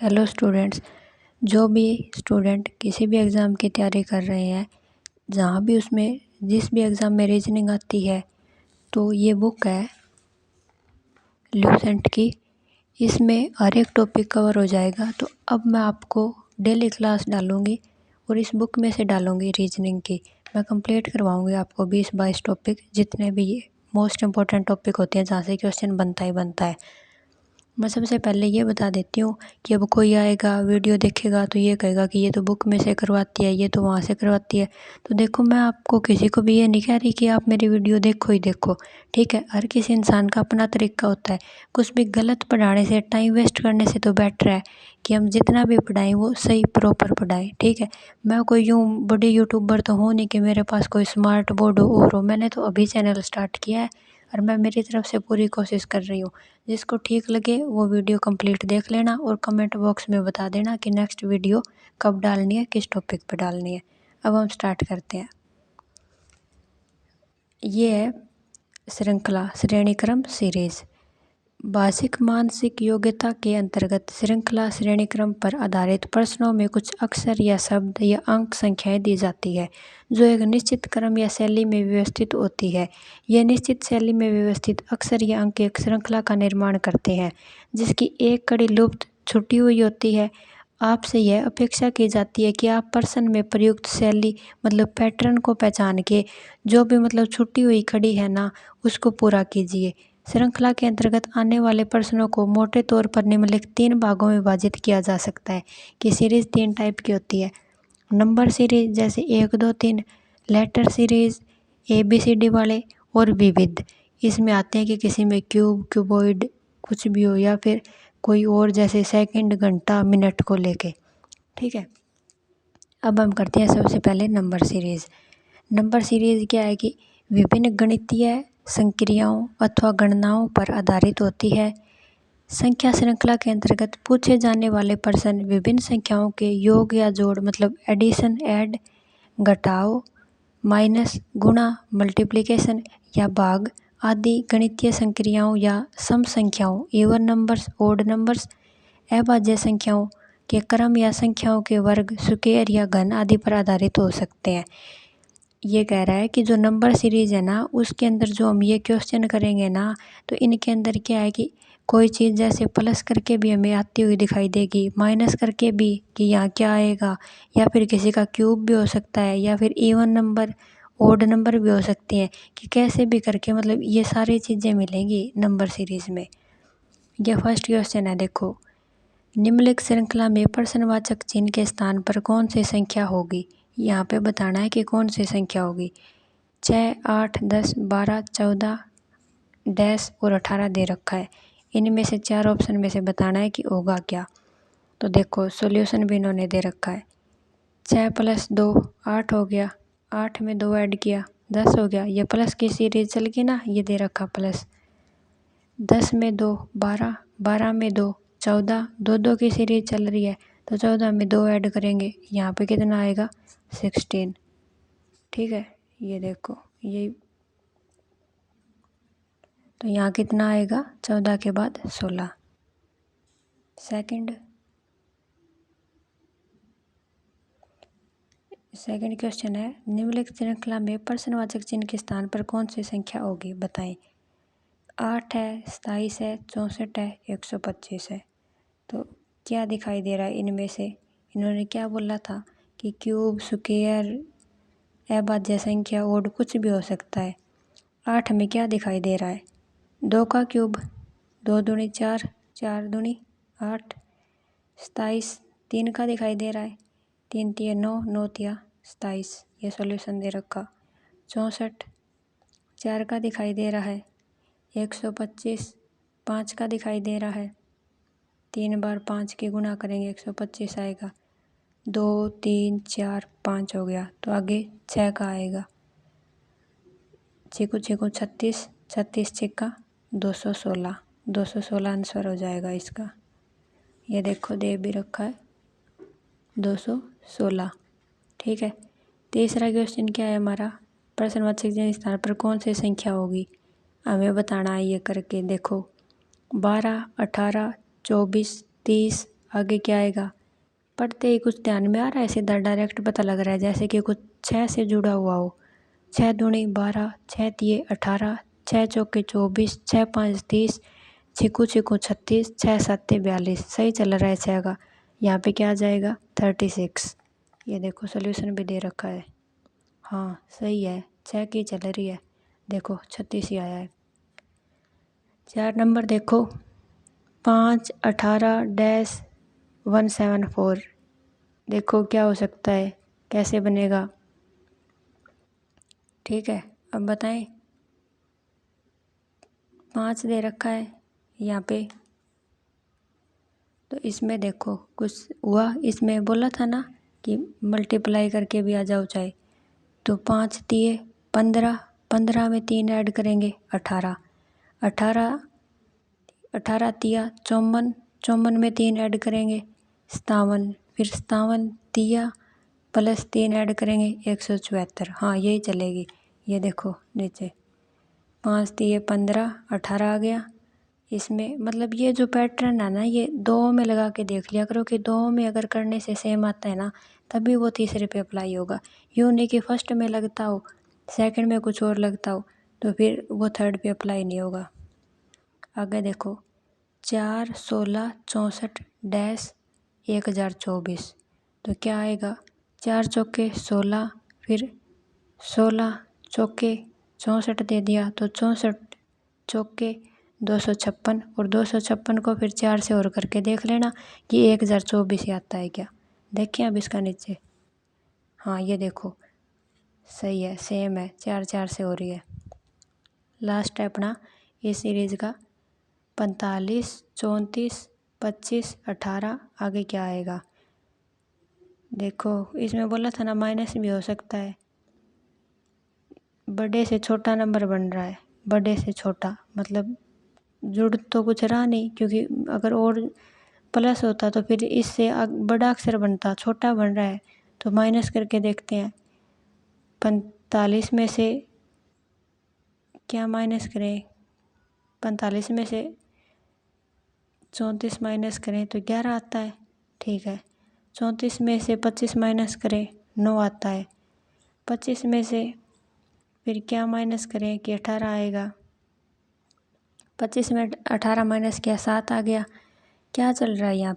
Hello students. जो भी student किसी भी एग्ज़ाम की तैयारी कर रहे हैं, जहाँ भी उसमें जिस भी एग्ज़ाम में रीजनिंग आती है, तो ये बुक है ल्यूसेंट की। इसमें हर एक टॉपिक कवर हो जाएगा। तो अब मैं आपको डेली क्लास डालूँगी और इस बुक में से डालूँगी रीजनिंग की। मैं कंप्लीट करवाऊँगी आपको 20-22 टॉपिक, जितने भी मोस्ट इम्पॉर्टेंट टॉपिक होते हैं जहाँ से क्वेश्चन बनता ही बनता है। मैं सबसे पहले ये बता देती हूँ कि अब कोई आएगा वीडियो देखेगा तो ये कहेगा कि ये तो बुक में से करवाती है, ये तो वहाँ से करवाती है। तो देखो, मैं आपको किसी को भी ये नहीं कह रही कि आप मेरी वीडियो देखो ही देखो, ठीक है। हर किसी इंसान का अपना तरीका होता है। कुछ भी गलत पढ़ाने से, टाइम वेस्ट करने से तो बेटर है कि हम जितना भी पढ़ाएं वो सही प्रॉपर पढ़ाएं, ठीक है। मैं कोई यूँ बड़ी यूट्यूबर तो हूँ नहीं कि मेरे पास कोई स्मार्ट बोर्ड हो। मैंने तो अभी चैनल स्टार्ट किया है और मैं मेरी तरफ से पूरी कोशिश कर रही हूँ। जिसको ठीक लगे वो वीडियो कंप्लीट देख लेना और कमेंट बॉक्स में बता देना कि नेक्स्ट वीडियो कब डालनी है, किस टॉपिक पर डालनी है। अब हम स्टार्ट करते हैं। ये है श्रृंखला श्रेणीक्रम सीरीज। भाषिक मानसिक योग्यता के अंतर्गत श्रृंखला श्रेणीक्रम पर आधारित प्रश्नों में कुछ अक्षर या शब्द या अंक संख्याएं दी जाती है, जो एक निश्चित क्रम या शैली में व्यवस्थित होती है। यह निश्चित शैली में व्यवस्थित अक्षर या अंक एक श्रृंखला का निर्माण करते हैं, जिसकी एक कड़ी लुप्त छुटी हुई होती है। आपसे यह अपेक्षा की जाती है कि आप प्रश्न में प्रयुक्त शैली पैटर्न को पहचान के जो भी छुटी हुई कड़ी है ना, उसको पूरा कीजिए। श्रृंखला के अंतर्गत आने वाले प्रश्नों को मोटे तौर पर निम्नलिखित 3 भागों में विभाजित किया जा सकता है कि सीरीज 3 टाइप की होती है। नंबर सीरीज जैसे 1, 2, 3, लेटर सीरीज ABCD वाले और विविध। इसमें आते हैं कि किसी में क्यूब, क्यूबॉइड कुछ भी हो, या फिर कोई और जैसे सेकंड, घंटा, मिनट को लेके, ठीक है। अब हम करते हैं सबसे पहले नंबर सीरीज। नंबर सीरीज क्या है कि विभिन्न गणितीय संक्रियाओं अथवा गणनाओं पर आधारित होती है। संख्या श्रृंखला के अंतर्गत पूछे जाने वाले प्रश्न विभिन्न संख्याओं के योग या जोड़ एडिशन, ऐड, घटाओ, माइनस, गुणा, मल्टीप्लिकेशन या भाग आदि गणितीय संक्रियाओं या सम संख्याओं, इवन नंबर्स, ओड नंबर्स, अभाज्य संख्याओं के क्रम या संख्याओं के वर्ग, स्क्वायर या घन आदि पर आधारित हो सकते हैं। ये कह रहा है कि जो नंबर सीरीज है ना, उसके अंदर जो हम ये क्वेश्चन करेंगे ना, तो इनके अंदर क्या है कि कोई चीज़ जैसे प्लस करके भी हमें आती हुई दिखाई देगी, माइनस करके भी कि यहाँ क्या आएगा, या फिर किसी का क्यूब भी हो सकता है, या फिर इवन नंबर, ओड नंबर भी हो सकती हैं, कि कैसे भी करके ये सारी चीज़ें मिलेंगी नंबर सीरीज में। यह फर्स्ट क्वेश्चन है, देखो। निम्नलिखित श्रृंखला में प्रश्नवाचक चिन्ह के स्थान पर कौन सी संख्या होगी। यहाँ पे बताना है कि कौन सी संख्या होगी। 6, 8, 10, 12, 14 डैश और 18 दे रखा है। इनमें से 4 ऑप्शन में से बताना है कि होगा क्या। तो देखो, सॉल्यूशन भी इन्होंने दे रखा है। 6 + 2 8 हो गया, 8 में 2 ऐड किया 10 हो गया। ये प्लस की सीरीज चल गई ना, ये दे रखा प्लस। 10 में 2 12, 12 में 2 14, 2 की सीरीज चल रही है, तो 14 में 2 ऐड करेंगे, यहाँ पे कितना आएगा 16, ठीक है। ये देखो, ये तो यहाँ कितना आएगा 14 के बाद 16। सेकंड क्वेश्चन है, निम्नलिखित श्रृंखला में प्रश्नवाचक चिन्ह के स्थान पर कौन सी संख्या होगी, बताएं। 8 है, 27 है, 64 है, 125 है। तो क्या दिखाई दे रहा है इनमें से। इन्होंने क्या बोला था कि क्यूब, स्क्वायर, अभाज्य संख्या, ओड कुछ भी हो सकता है। 8 में क्या दिखाई दे रहा है, 2 का क्यूब, 2 दूनी 4, 4 दूनी 8। 27 3 का दिखाई दे रहा है, 3 तिया 9, 9 तिया 27। ये सॉल्यूशन दे रखा। 64 4 का दिखाई दे रहा है। 125 5 का दिखाई दे रहा है। 3 बार 5 की गुणा करेंगे 125 आएगा। 2 3 4 5 हो गया, तो आगे 6 का आएगा। छीकू छीकू 36, 36 छिक्का 216, 216 आंसर हो जाएगा इसका। ये देखो, दे भी रखा है 216, ठीक है। तीसरा क्वेश्चन क्या है हमारा, प्रश्नवाचक चिन्ह स्थान पर कौन सी संख्या होगी, हमें बताना है ये करके। देखो, 12, 18, 24, 30, आगे क्या आएगा? पढ़ते ही कुछ ध्यान में आ रहा है? सीधा डायरेक्ट पता लग रहा है, जैसे कि कुछ 6 से जुड़ा हुआ हो। 6 दूनी 12, 6 तिये 18, 6 चौके 24, 6 5 30, छिकू छिकू 36, 6 7 42। सही चल रहा है 6 का। यहाँ पे क्या आ जाएगा? 36। ये देखो सोल्यूशन भी दे रखा है। हाँ सही है, 6 की चल रही है। देखो 36 ही आया है। 4 नंबर देखो, 5 18 डैश 174। देखो क्या हो सकता है, कैसे बनेगा? ठीक है, अब बताएं। 5 दे रखा है यहाँ पे, तो इसमें देखो कुछ हुआ। इसमें बोला था ना कि मल्टीप्लाई करके भी आ जाओ चाहे। तो 5 तिये 15, 15 में 3 ऐड करेंगे 18, 18 18 तिया 54, 54 में 3 ऐड करेंगे 57, फिर 57 तिया प्लस 3 ऐड करेंगे 174। हाँ यही चलेगी। ये देखो नीचे 5 तिये 15, 18 आ गया। इसमें मतलब ये जो पैटर्न है ना, ये दो में लगा के देख लिया करो कि दो में अगर करने से सेम आता है ना, तभी वो तीसरे पे अप्लाई होगा। यूँ नहीं कि फर्स्ट में लगता हो, सेकंड में कुछ और लगता हो, तो फिर वो थर्ड पे अप्लाई नहीं होगा। आगे देखो, 4 16 64 डैश 1024। तो क्या आएगा? 4 चौके 16, फिर 16 चौके 64 दे दिया, तो 64 चौके 256, और 256 को फिर 4 से और करके देख लेना कि 1024 ही आता है क्या। देखिए अब इसका नीचे, हाँ ये देखो सही है, सेम है, 4 4 से हो रही है। लास्ट है अपना इस सीरीज का 45 34 25 18। आगे क्या आएगा? देखो इसमें बोला था ना माइनस भी हो सकता है। बड़े से छोटा नंबर बन रहा है, बड़े से छोटा मतलब जुड़ तो कुछ रहा नहीं, क्योंकि अगर और प्लस होता तो फिर इससे बड़ा अक्षर बनता, छोटा बन रहा है। तो माइनस करके देखते हैं। 45 में से क्या माइनस करें? 45 में से 34 माइनस करें तो 11 आता है। ठीक है, 34 में से 25 माइनस करें 9 आता है। 25 में से फिर क्या माइनस करें कि 18 आएगा। 25 में 18 माइनस किया 7 आ गया। क्या चल रहा है यहाँ